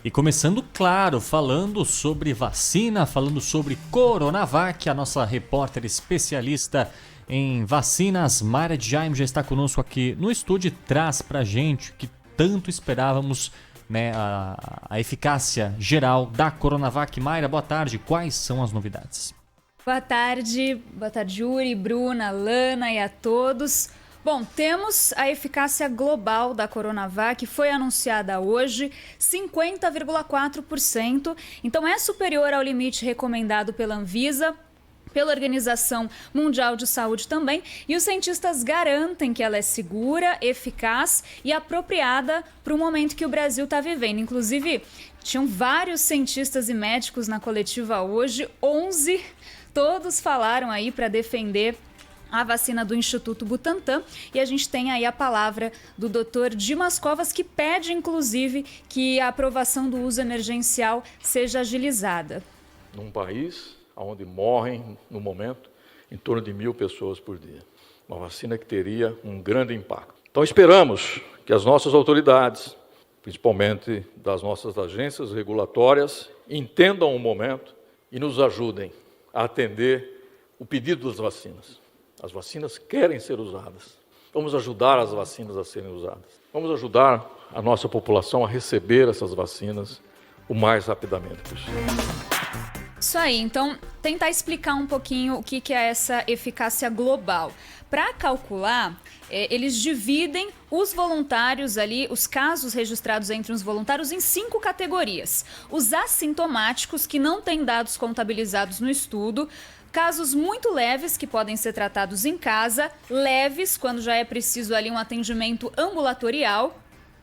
E começando, claro, falando sobre vacina, falando sobre Coronavac, a nossa repórter especialista em vacinas, Mayra Jaime, já está conosco aqui no estúdio e traz pra gente que tanto esperávamos, né, a eficácia geral da Coronavac. Mayra, boa tarde. Quais são as novidades? Boa tarde, Yuri, Bruna, Lana e a todos. Bom, temos a eficácia global da Coronavac, foi anunciada hoje, 50,4%, então é superior ao limite recomendado pela Anvisa, pela Organização Mundial de Saúde também, e os cientistas garantem que ela é segura, eficaz e apropriada para o momento que o Brasil está vivendo. Inclusive, tinham vários cientistas e médicos na coletiva hoje, 11, todos falaram aí para defender a vacina do Instituto Butantan, e a gente tem aí a palavra do Dr. Dimas Covas, que pede, inclusive, que a aprovação do uso emergencial seja agilizada. Num país onde morrem, no momento, em torno de 1.000 pessoas por dia. Uma vacina que teria um grande impacto. Então esperamos que as nossas autoridades, principalmente das nossas agências regulatórias, entendam o momento e nos ajudem a atender o pedido das vacinas. As vacinas querem ser usadas. Vamos ajudar as vacinas a serem usadas. Vamos ajudar a nossa população a receber essas vacinas o mais rapidamente possível. Isso aí, então tentar explicar um pouquinho o que é essa eficácia global. Para calcular, eles dividem os voluntários ali, os casos registrados entre os voluntários em 5 categorias. Os assintomáticos, que não têm dados contabilizados no estudo, casos muito leves, que podem ser tratados em casa, leves, quando já é preciso ali um atendimento ambulatorial,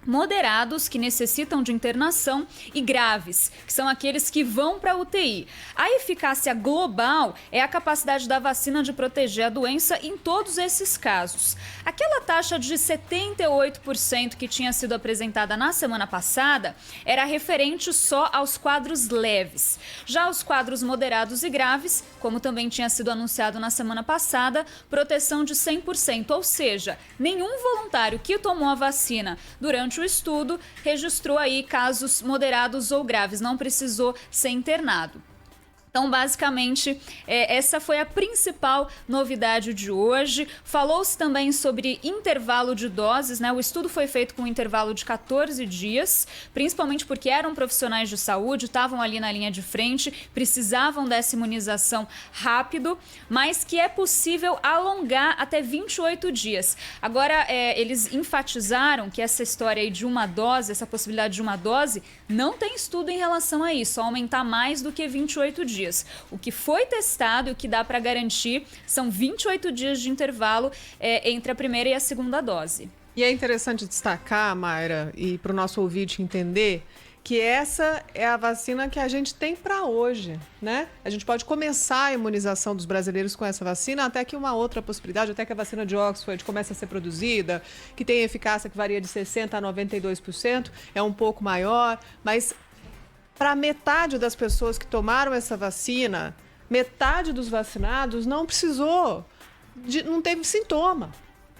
moderados, que necessitam de internação, e graves, que são aqueles que vão para a UTI. A eficácia global é a capacidade da vacina de proteger a doença em todos esses casos. Aquela taxa de 78% que tinha sido apresentada na semana passada era referente só aos quadros leves. Já os quadros moderados e graves, como também tinha sido anunciado na semana passada, proteção de 100%, ou seja, nenhum voluntário que tomou a vacina durante o estudo registrou aí casos moderados ou graves, não precisou ser internado. Então, basicamente, essa foi a principal novidade de hoje. Falou-se também sobre intervalo de doses, né? O estudo foi feito com um intervalo de 14 dias, principalmente porque eram profissionais de saúde, estavam ali na linha de frente, precisavam dessa imunização rápido, mas que é possível alongar até 28 dias. Agora, eles enfatizaram que essa história aí de uma dose, essa possibilidade de uma dose, não tem estudo em relação a isso, aumentar mais do que 28 dias. O que foi testado e o que dá para garantir são 28 dias de intervalo entre a primeira e a segunda dose. E é interessante destacar, Mayra, e para o nosso ouvinte entender, que essa é a vacina que a gente tem para hoje, né? A gente pode começar a imunização dos brasileiros com essa vacina, até que uma outra possibilidade, até que a vacina de Oxford comece a ser produzida, que tem eficácia que varia de 60% a 92%, é um pouco maior, mas para metade das pessoas que tomaram essa vacina, metade dos vacinados não precisou, não teve sintoma,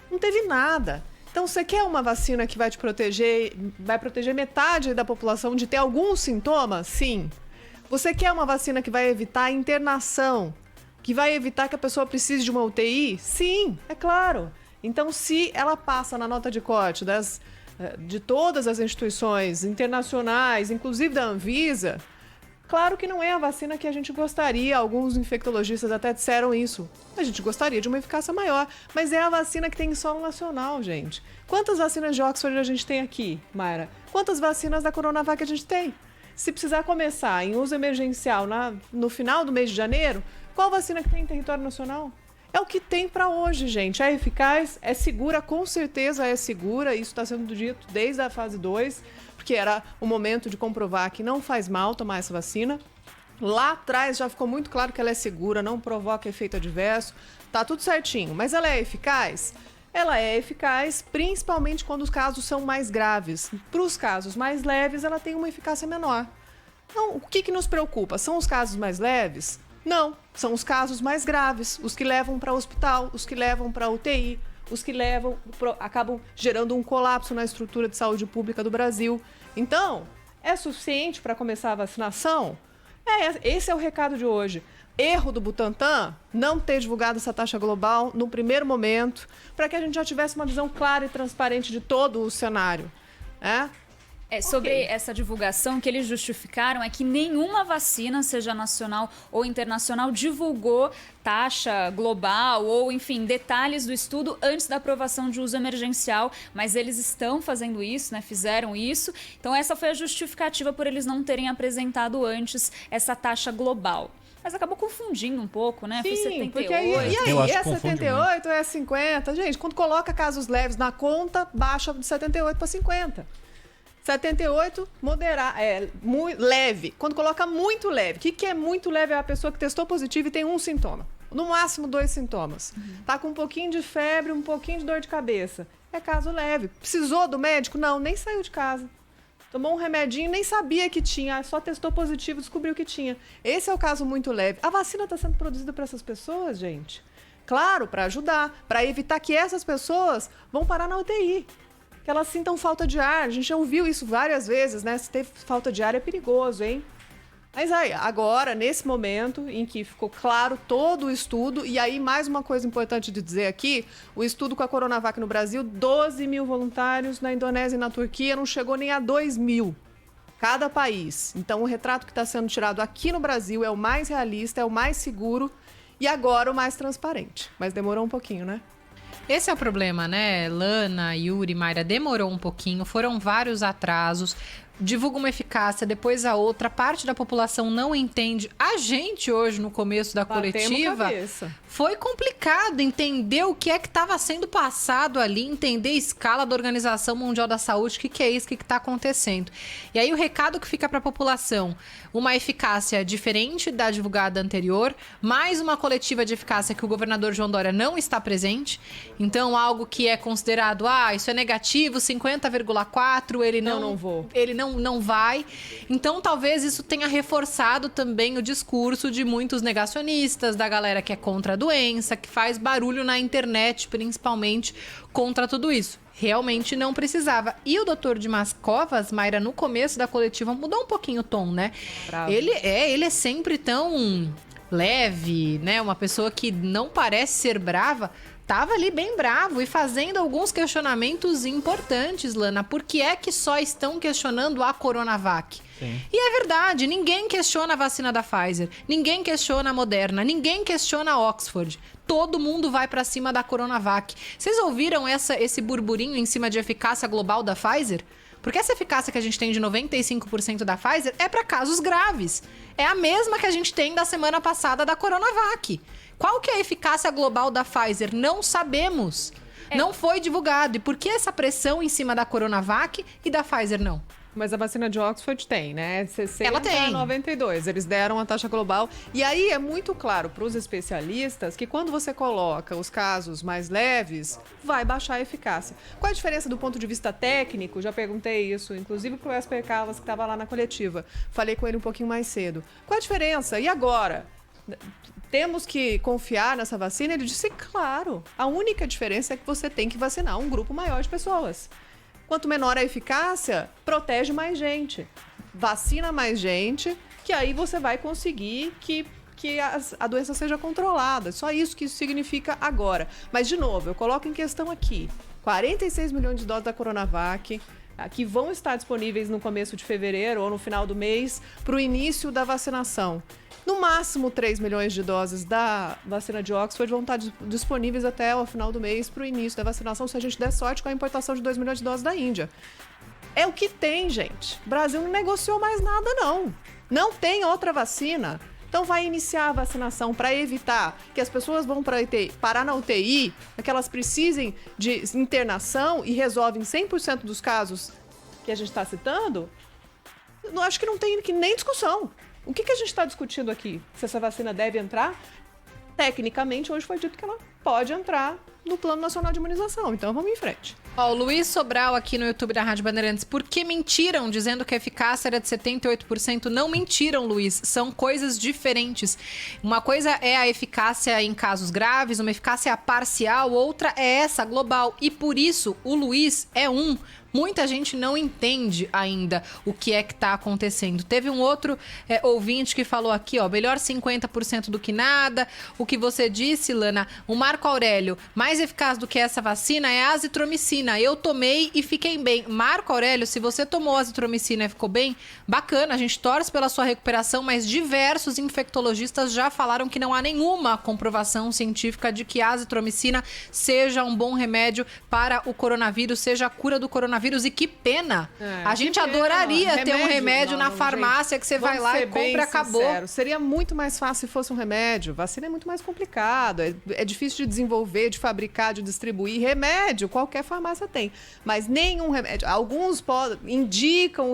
não teve nada. Então, você quer uma vacina que vai te proteger, vai proteger metade da população de ter algum sintoma? Sim. Você quer uma vacina que vai evitar a internação, que vai evitar que a pessoa precise de uma UTI? Sim, é claro. Então, se ela passa na nota de corte de todas as instituições internacionais, inclusive da Anvisa, claro que não é a vacina que a gente gostaria, alguns infectologistas até disseram isso. A gente gostaria de uma eficácia maior, mas é a vacina que tem em solo nacional, gente. Quantas vacinas de Oxford a gente tem aqui, Mayra? Quantas vacinas da Coronavac a gente tem? Se precisar começar em uso emergencial no final do mês de janeiro, qual vacina que tem em território nacional? É o que tem para hoje, gente. É eficaz, é segura, com certeza é segura. Isso está sendo dito desde a fase 2, porque era o momento de comprovar que não faz mal tomar essa vacina. Lá atrás já ficou muito claro que ela é segura, não provoca efeito adverso, tá tudo certinho. Mas ela é eficaz? Ela é eficaz principalmente quando os casos são mais graves. Para os casos mais leves, ela tem uma eficácia menor. Então, o que nos preocupa? São os casos mais leves? Não, são os casos mais graves, os que levam para o hospital, os que levam para a UTI, os que acabam gerando um colapso na estrutura de saúde pública do Brasil. Então, É suficiente para começar a vacinação? Esse é o recado de hoje. Erro do Butantan não ter divulgado essa taxa global no primeiro momento, para que a gente já tivesse uma visão clara e transparente de todo o cenário. Sobre essa divulgação, que eles justificaram é que nenhuma vacina, seja nacional ou internacional, divulgou taxa global ou, enfim, detalhes do estudo antes da aprovação de uso emergencial, mas eles estão fazendo isso, né? Fizeram isso. Então essa foi a justificativa por eles não terem apresentado antes essa taxa global. Mas acabou confundindo um pouco, né? Sim, foi 78. Porque aí é 78, é 50. Gente, quando coloca casos leves na conta, baixa de 78 para 50. 78, muito leve. Quando coloca muito leve. O que é muito leve? É a pessoa que testou positivo e tem um sintoma. No máximo 2 sintomas. Tá com um pouquinho de febre, um pouquinho de dor de cabeça. É caso leve. Precisou do médico? Não, nem saiu de casa. Tomou um remedinho, nem sabia que tinha, só testou positivo, descobriu que tinha. Esse é o caso muito leve. A vacina está sendo produzida para essas pessoas, gente. Claro, para ajudar, para evitar que essas pessoas vão parar na UTI. Que elas sintam falta de ar. A gente já ouviu isso várias vezes, né? Se ter falta de ar é perigoso, hein? Mas aí, agora, nesse momento em que ficou claro todo o estudo, e aí mais uma coisa importante de dizer aqui, o estudo com a Coronavac no Brasil, 12 mil voluntários, na Indonésia e na Turquia não chegou nem a 2 mil, cada país. Então o retrato que está sendo tirado aqui no Brasil é o mais realista, é o mais seguro e agora o mais transparente. Mas demorou um pouquinho, né? Esse é o problema, né? Lana, Yuri, Mayra, demorou um pouquinho, foram vários atrasos, divulga uma eficácia, depois a outra, parte da população não entende. A gente hoje, no começo da coletiva, foi complicado entender o que é que estava sendo passado ali, entender a escala da Organização Mundial da Saúde, o que é isso, o que está acontecendo. E aí o recado que fica para a população, uma eficácia diferente da divulgada anterior, mais uma coletiva de eficácia que o governador João Dória não está presente, então algo que é considerado, isso é negativo, 50,4, ele não vou. Ele não vai. Então, talvez isso tenha reforçado também o discurso de muitos negacionistas, da galera que é contra a doença, que faz barulho na internet, principalmente, contra tudo isso. Realmente não precisava. E o doutor Dimas Covas, Mayra, no começo da coletiva, mudou um pouquinho o tom, né? Bravo. Ele é sempre tão leve, né? Uma pessoa que não parece ser brava. Tava ali bem bravo e fazendo alguns questionamentos importantes, Lana. Por que é que só estão questionando a Coronavac? Sim. E é verdade, ninguém questiona a vacina da Pfizer, ninguém questiona a Moderna, ninguém questiona a Oxford. Todo mundo vai pra cima da Coronavac. Vocês ouviram esse burburinho em cima de eficácia global da Pfizer? Porque essa eficácia que a gente tem de 95% da Pfizer é para casos graves. É a mesma que a gente tem da semana passada da Coronavac. Qual que é a eficácia global da Pfizer? Não sabemos. Não foi divulgado. E por que essa pressão em cima da Coronavac e da Pfizer não? Mas a vacina de Oxford tem, né? 60 Ela tem. 92. Eles deram a taxa global. E aí é muito claro para os especialistas que quando você coloca os casos mais leves, vai baixar a eficácia. Qual a diferença do ponto de vista técnico? Já perguntei isso, inclusive para o Esper Calvas, que estava lá na coletiva. Falei com ele um pouquinho mais cedo. Qual a diferença? E agora? Temos que confiar nessa vacina? Ele disse, claro. A única diferença é que você tem que vacinar um grupo maior de pessoas. Quanto menor a eficácia, protege mais gente. Vacina mais gente, que aí você vai conseguir que a doença seja controlada. Só isso que isso significa agora. Mas, de novo, eu coloco em questão aqui. 46 milhões de doses da Coronavac, que vão estar disponíveis no começo de fevereiro ou no final do mês para o início da vacinação. No máximo, 3 milhões de doses da vacina de Oxford vão estar disponíveis até o final do mês para o início da vacinação, se a gente der sorte com a importação de 2 milhões de doses da Índia. É o que tem, gente. O Brasil não negociou mais nada, não. Não tem outra vacina. Então vai iniciar a vacinação para evitar que as pessoas vão parar na UTI, que elas precisem de internação e resolvem 100% dos casos que a gente está citando. Eu acho que não tem nem discussão. O que a gente está discutindo aqui? Se essa vacina deve entrar? Tecnicamente, hoje foi dito que ela pode entrar no Plano Nacional de Imunização. Então, vamos em frente. O Luiz Sobral aqui no YouTube da Rádio Bandeirantes. Por que mentiram dizendo que a eficácia era de 78%? Não mentiram, Luiz. São coisas diferentes. Uma coisa é a eficácia em casos graves, uma eficácia parcial, outra é essa, global. E por isso, o Luiz é muita gente não entende ainda o que é que está acontecendo. Teve um outro ouvinte que falou aqui, ó, melhor 50% do que nada. O que você disse, Lana, o Marco Aurélio, mais eficaz do que essa vacina é a azitromicina. Eu tomei e fiquei bem. Marco Aurélio, se você tomou azitromicina e ficou bem, bacana, a gente torce pela sua recuperação, mas diversos infectologistas já falaram que não há nenhuma comprovação científica de que a azitromicina seja um bom remédio para o coronavírus, seja a cura do coronavírus. E que pena! A gente adoraria ter um remédio na farmácia, gente, que você vai lá e compra e acabou. Sincero, seria muito mais fácil se fosse um remédio. Vacina é muito mais complicado, é difícil de desenvolver, de fabricar, de distribuir. Remédio, qualquer farmácia tem, mas nenhum remédio. Alguns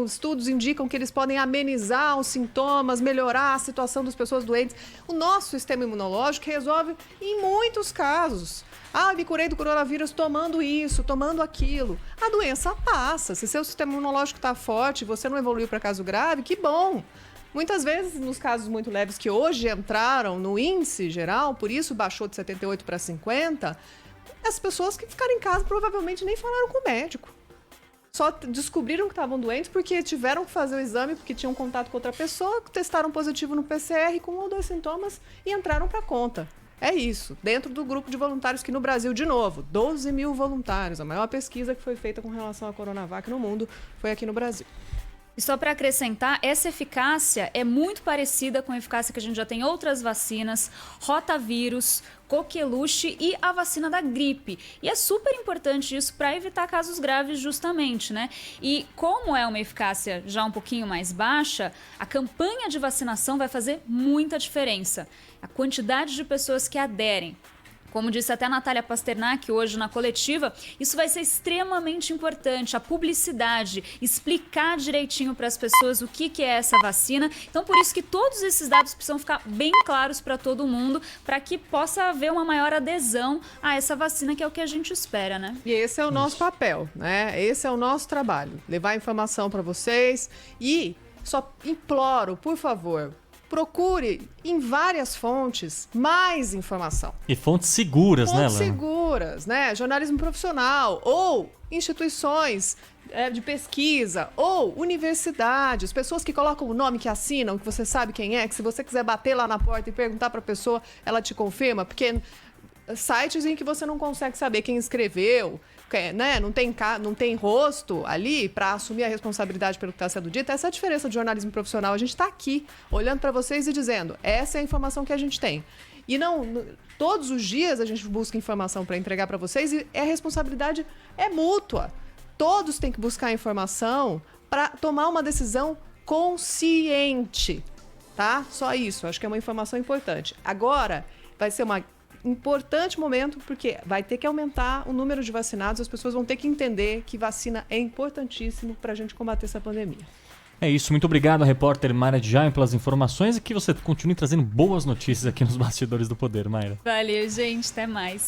estudos indicam que eles podem amenizar os sintomas, melhorar a situação das pessoas doentes. O nosso sistema imunológico resolve em muitos casos. Ah, eu me curei do coronavírus tomando isso, tomando aquilo. A doença passa. Se seu sistema imunológico está forte e você não evoluiu para caso grave, que bom. Muitas vezes, nos casos muito leves que hoje entraram no índice geral, por isso baixou de 78 para 50, as pessoas que ficaram em casa provavelmente nem falaram com o médico. Só descobriram que estavam doentes porque tiveram que fazer o exame, porque tinham contato com outra pessoa, testaram positivo no PCR com 1 ou 2 sintomas e entraram para conta. É isso, dentro do grupo de voluntários que no Brasil, de novo, 12 mil voluntários. A maior pesquisa que foi feita com relação à Coronavac no mundo foi aqui no Brasil. E só para acrescentar, essa eficácia é muito parecida com a eficácia que a gente já tem em outras vacinas, rotavírus, coqueluche e a vacina da gripe. E é super importante isso para evitar casos graves justamente, né? E como é uma eficácia já um pouquinho mais baixa, a campanha de vacinação vai fazer muita diferença. A quantidade de pessoas que aderem. Como disse até a Natália Pasternak hoje na coletiva, isso vai ser extremamente importante, a publicidade, explicar direitinho para as pessoas o que é essa vacina. Então, por isso que todos esses dados precisam ficar bem claros para todo mundo, para que possa haver uma maior adesão a essa vacina, que é o que a gente espera, né? E esse é o nosso papel, né? Esse é o nosso trabalho, levar informação para vocês e só imploro, por favor, procure em várias fontes mais informação. E fontes seguras, né, Lana? Fontes seguras, né? Jornalismo profissional ou instituições de pesquisa ou universidades, pessoas que colocam o nome, que assinam, que você sabe quem é, que se você quiser bater lá na porta e perguntar para a pessoa, ela te confirma, porque sites em que você não consegue saber quem escreveu, né? Não tem rosto ali para assumir a responsabilidade pelo que está sendo dito. Essa é a diferença do jornalismo profissional. A gente está aqui olhando para vocês e dizendo, essa é a informação que a gente tem. E todos os dias a gente busca informação para entregar para vocês e a responsabilidade é mútua. Todos têm que buscar informação para tomar uma decisão consciente, tá? Só isso, acho que é uma informação importante. Agora, vai ser um importante momento, porque vai ter que aumentar o número de vacinados, as pessoas vão ter que entender que vacina é importantíssimo para a gente combater essa pandemia. É isso, muito obrigado, repórter Mayra Djaim, pelas informações e que você continue trazendo boas notícias aqui nos Bastidores do Poder, Mayra. Valeu, gente, até mais.